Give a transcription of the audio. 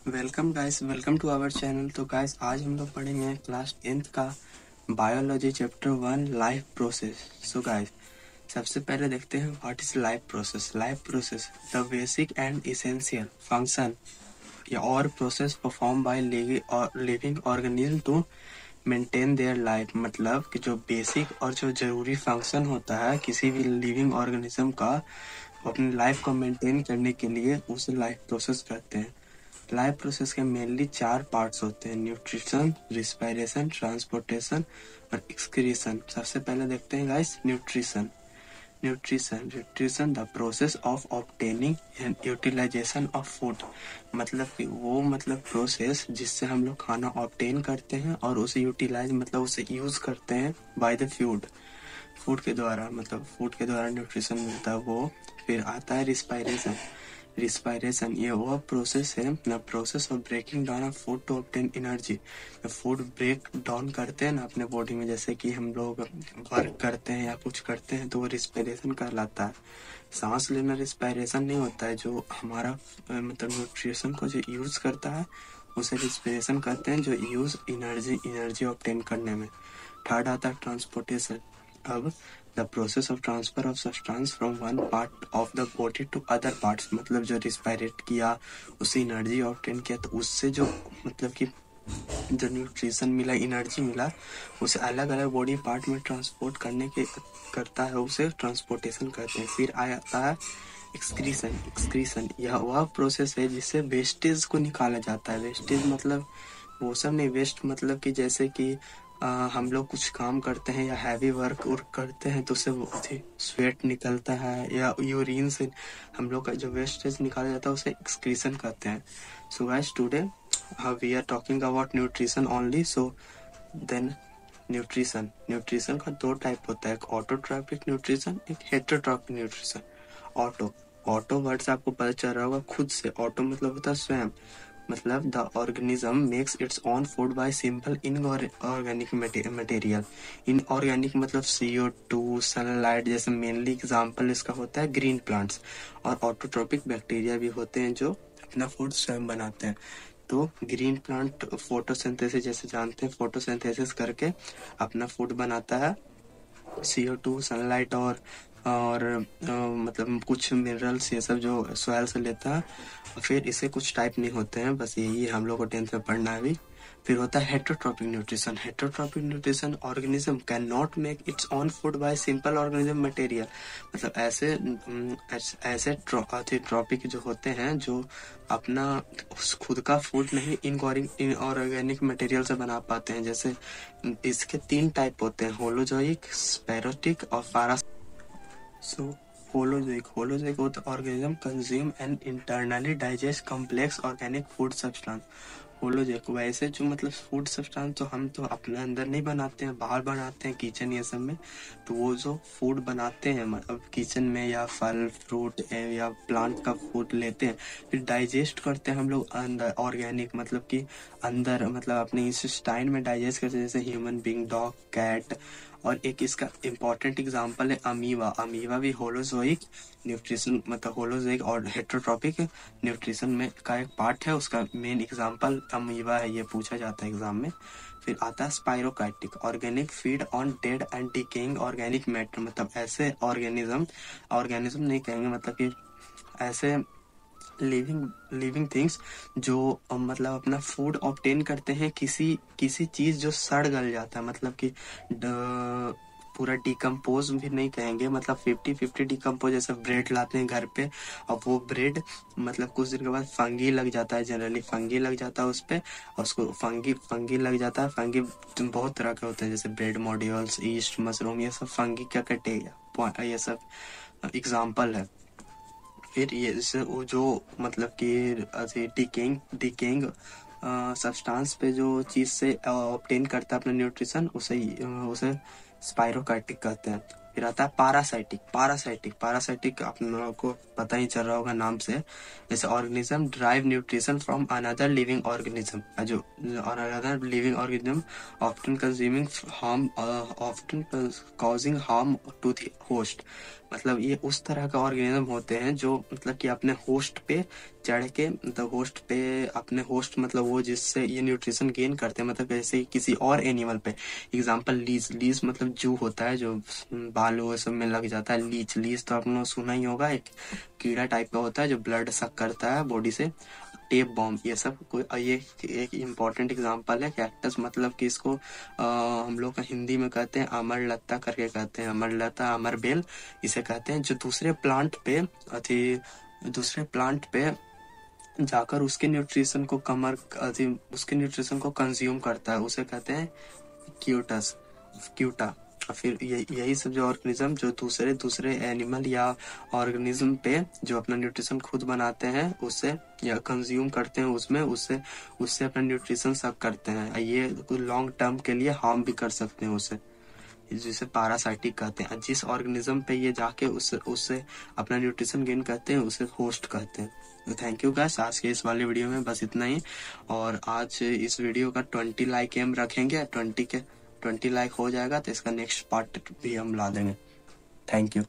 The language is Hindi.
Welcome guys, welcome to our channel. तो गाइस आज हम लोग पढ़ेंगे क्लास 10th का biology chapter 1 life process. So guys सबसे पहले देखते हैं what is life process. Life process the basic and essential function या और process perform by living organism to maintain their life. मतलब कि जो बेसिक और जो जरूरी फंक्शन होता है किसी भी लिविंग ऑर्गेनिज्म का अपनी लाइफ को मेंटेन करने के लिए उसे लाइफ प्रोसेस कहते हैं। लाइफ प्रोसेस के मेनली 4 पार्ट्स होते हैं: न्यूट्रिशन, रिस्पायरेशन, ट्रांसपोर्टेशन और एक्सक्रीशन। सबसे पहले देखते हैं guys nutrition. Nutrition the process of obtaining and utilization of food. मतलब कि वो प्रोसेस जिससे हम लोग खाना ऑब्टेन करते हैं और उसे यूटिलाइज उसे यूज करते हैं बाय द फूड के द्वारा। फूड के द्वारा न्यूट्रिशन मिलता है वो। फिर आता है रिस्पायरेशन। रिस्पायरेशन ये वह प्रोसेस है, ना process of breaking down of food to obtain energy. Food break down करते हैं ना अपने बॉडी में, जैसे कि हम लोग वर्क करते हैं या कुछ करते हैं तो वो रिस्पायरेशन कहलाता है। सांस लेना रिस्पायरेशन नहीं होता है। जो हमारा न्यूट्रिशन को जो यूज करता है उसे रिस्पायरेशन कहते हैं, जो यूज एनर्जी ऑब्टेन करने में। थर्ड आता है ट्रांसपोर्टेशन। अब the process of transfer of substance from one part of the body to other parts. मतलब जो रिस्पायरेट किया, उससे एनर्जी ऑब्टेन किया, तो उससे जो कि जो न्यूट्रिशन मिला, एनर्जी मिला, उसे अलग अलग बॉडी पार्ट में ट्रांसपोर्ट करने के करता है, उसे ट्रांसपोर्टेशन कहते हैं। फिर आता है एक्सक्रीशन। एक्सक्रीशन यह वह प्रोसेस है जिससे वेस्टेज को निकाला जाता है। वेस्टेज मतलब वो सब नहीं, वेस्ट मतलब कि जैसे कि हम लोग कुछ काम करते हैं या हैवी वर्क करते हैं तो उससे स्वेट निकलता है, या यूरिन से हम लोग का जो वेस्टेज निकाला जाता है उसे एक्सक्रीशन कहते हैं। So guys today we are talking about nutrition only. So then nutrition का 2 टाइप होता है, एक ऑटोट्रॉपिक न्यूट्रिशन, एक हेटेरोट्रॉपिक न्यूट्रिशन। ऑटो वर्ड से आपको पता चल रहा होगा खुद से। ऑटो मतलब होता है स्वयं। मतलब the organism makes its own food by simple inorganic material. Inorganic मतलब CO2, सनलाइट जैसे मेनली एग्जांपल इसका होता है ग्रीन प्लांट्स। और ऑटोट्रोपिक बैक्टीरिया भी होते हैं जो अपना फूड स्वयं बनाते हैं। तो ग्रीन प्लांट फोटोसिंथेसिस जैसे जानते हैं, फोटोसिंथेसिस करके अपना फूड बनाता है। CO2, सनलाइट और कुछ मिनरल्स ये सब जो सॉइल से लेता है। फिर इसे कुछ टाइप नहीं होते हैं, बस यही हम लोग को 10th में पढ़ना है अभी। फिर होता है heterotrophic nutrition. Heterotrophic nutrition organism can not make its own food by simple organism material. मतलब ऐसे ट्रॉपिक जो होते हैं जो अपना खुद का फूड नहीं इनऑर्गेनिक मटेरियल से बना पाते हैं। जैसे इसके 3 टाइप होते हैं, होलोजोइक, स्पेरोटिक और सो होलोजोइक होता organism consume and internally digest complex organic food substance. Holozoic वैसे जो फूड सब्सटेंस तो हम तो अपने अंदर नहीं बनाते हैं, बाहर बनाते हैं किचन ये सब में। तो वो जो फूड बनाते हैं मतलब किचन में, या फल फ्रूट या प्लांट का फूड लेते हैं, फिर डाइजेस्ट करते हैं हम लोग अंदर ऑर्गेनिक, मतलब कि अंदर अपने इंटेस्टाइन में डाइजेस्ट करते हैं, जैसे ह्यूमन बीइंग, डॉग, कैट। और एक इसका इम्पोर्टेंट एग्जांपल है अमीबा। अमीबा भी होलोजोइक न्यूट्रिशन होलोजोइक और हेटेरोट्रॉपिक न्यूट्रिशन में का एक पार्ट है। उसका मेन एग्जांपल अमीबा है, ये पूछा जाता है एग्जाम में। फिर आता है spirochaetic organic feed on dead and decaying organic matter. मतलब ऐसे ऑर्गेनिज्म नहीं कहेंगे, कि ऐसे लिविंग थिंग्स जो अपना फूड ऑब्टेन करते हैं किसी किसी चीज जो सड़ गल जाता है, पूरा डिकम्पोज भी नहीं कहेंगे, 50-50 डिकम्पोज। जैसे ब्रेड लाते हैं घर पे और वो ब्रेड कुछ दिन के बाद फंगी लग जाता है, जनरली फंगी लग जाता है उस पे, और उसको फंगी लग जाता है। फंगी बहुत तरह के होते हैं, जैसे ब्रेड मॉड्यूल्स, ईस्ट, मशरूम, ये सब फंगी का कटेगा, ये सब एग्जाम्पल है। फिर ये वो जो कि डिकेइंग सब्सटेंस पे जो चीज से ऑब्टेन करता है अपना न्यूट्रिशन, उसे स्पाइरोकाइटिक कहते हैं। फिर आता है पैरासाइटिक आप लोगों को पता ही चल रहा होगा नाम से। जैसे organism drive nutrition from another living organism, जो another living organism often consuming harm, often causing harm to the host. मतलब ये उस तरह का ऑर्गेनिज्म होते हैं जो मतलब कि अपने होस्ट पे चढ़ के, मतलब होस्ट पे अपने होस्ट, मतलब वो जिससे ये न्यूट्रिशन गेन करते हैं, मतलब जैसे किसी और एनिमल पे। एग्जांपल लीज, लीज मतलब जू होता है जो बालू सब में लग जाता है। लीच, लीच तो आपने सुना ही होगा, एक कीड़ा टाइप का होता है जो ब्लड सक करता है बॉडी से। टेप बॉम्ब, ये सब ये एक इम्पोर्टेंट एग्जांपल है। कैक्टस मतलब कि इसको हम लोग हिंदी में कहते हैं अमर लता करके कहते हैं, अमर लता, अमर बेल इसे कहते हैं। जो दूसरे प्लांट पे अथी दूसरे प्लांट पे जाकर उसके न्यूट्रिशन को कमर अथी उसके न्यूट्रिशन को कंज्यूम करता है, उसे कहते हैं क्यूटस, क्यूटा। फिर यही सब जो ऑर्गेनिज्म जो दूसरे दूसरे एनिमल या ऑर्गेनिज्म पे जो अपना न्यूट्रिशन खुद बनाते हैं उससे या कंज्यूम करते हैं उसमें, उससे उससे अपना न्यूट्रिशन सब करते हैं। ये लॉन्ग टर्म के लिए हार्म भी कर सकते हैं उसे, जिसे पैरासाइटिक कहते हैं। जिस ऑर्गेनिज्म पे ये जाके उससे उससे अपना न्यूट्रिशन गेन करते हैं उसे होस्ट कहते हैं। तो थैंक यू गाइस, आज के इस वाले वीडियो में बस इतना ही। और आज इस वीडियो का 20 लाइक एम रखेंगे, 20 लाइक हो जाएगा तो इसका नेक्स्ट पार्ट भी हम ला देंगे। Thank you.